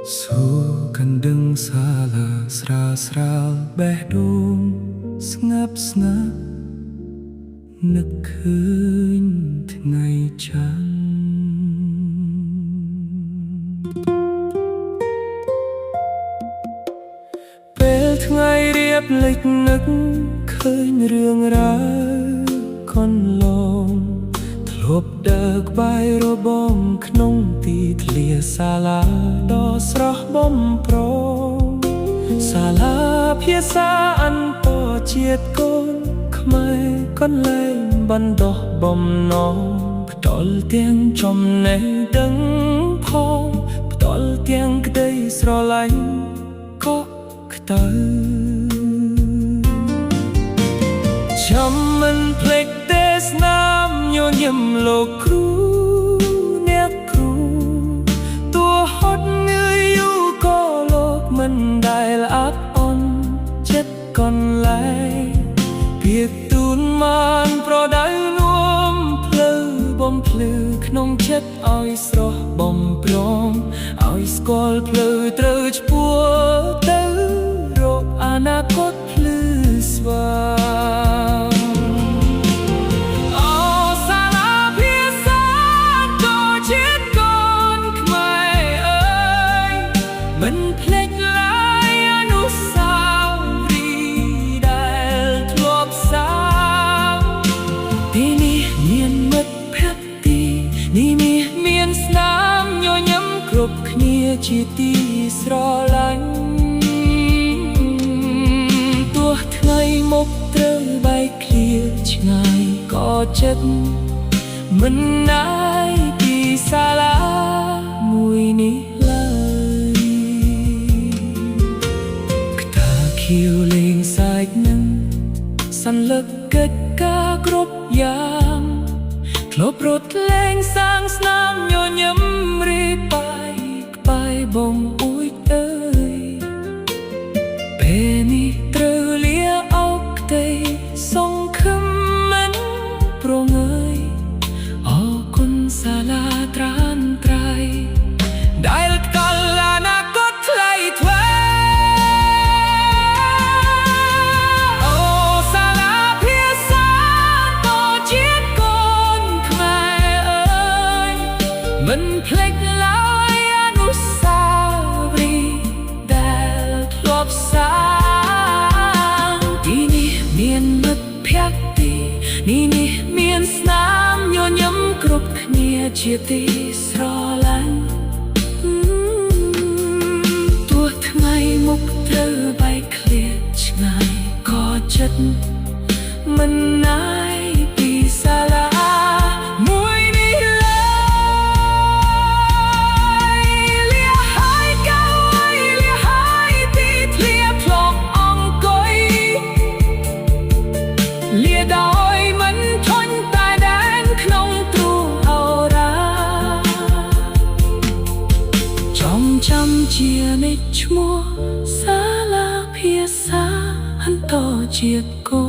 Su kan đứng xa là sral beh đôm ngập nức khơi ngày trăngពេលថ្ងៃរៀបលេចនឹកឃើញរឿងរ៉ាវកន្លងធ្លាប់ដើរក្បែររបងក្នុងទីធ្លាសាលាដ៏ស្រស់បំព្រងសាលាភាសាអន្តរជាតិកូនខ្មែរកន្លែងបណ្ដោះបំណងផ្ដល់ទាំងចំណេះដឹងផងផ្ដល់ទាំងក្តីស្រឡាញ់ក៏ខ្ទើចាំមិនភ្លេចទេស្នាមញញឹមលោកគ្រូអ្នកគ្រូតួហត់ងឿយយូរក៏លោកមិនដែលអាប់អន់ចិត្តកន្លែងពាក្យទូនមានប្រដៅរួមភ្លឺបំភ្លឺក្នុងចិត្តឲ្យស្រស់បំព្រមឲ្យស្គាល់ភ្លឺត្រូវឆ្ពោះទៅរកអនាគតភ្លឺស្វាងមិនភ្លេចឡើយអនុស្សាវរីយ៍ដែលធ្លាប់សាងទីនេះមានមិត្តភក្តិទីនេះមានស្នាមញញឹមគ្រប់គ្នាជាទីស្រឡាញ់ទោះថ្ងៃមុខត្រូវបែកឃ្លាឆ្ងាយក៏ចិត្តមិនណាយពីសាលាមួយនេះខៀវលេងសាច់នឹងសន្លឹកកិច្ចការគ្រប់យ៉ាងធ្លាប់រត់លេងសាងស្នាមញញឹមរីបាយក្បែរបងអួយអើយពេលនេះត្រូវលាអោកក្តីសង្ឃឹមមិនប្រងើយអរគុណសាលាត្រានត្រៃដែលកលអនាគតថ្លៃថ្លាមិនភ្លេចឡើយអនុស្សាវរីយ៍ដែលធ្លាប់សាងទីនេះមានមិត្តភក្តិទីនេះមានស្នាមញញឹមគ្រប់គ្នាជាទីស្រឡាញ់ទោះថ្ងៃមុខត្រូវបែកឃ្លាឆ្ងាយក៏ចិត្តមិនណាយពីសាលាលាដោយមិនធន់តែដែនក្នុងទ្រូងអរាចំចាំជានិច្ចឈ្មោះសាលាភាសាអន្តរជាតិកូ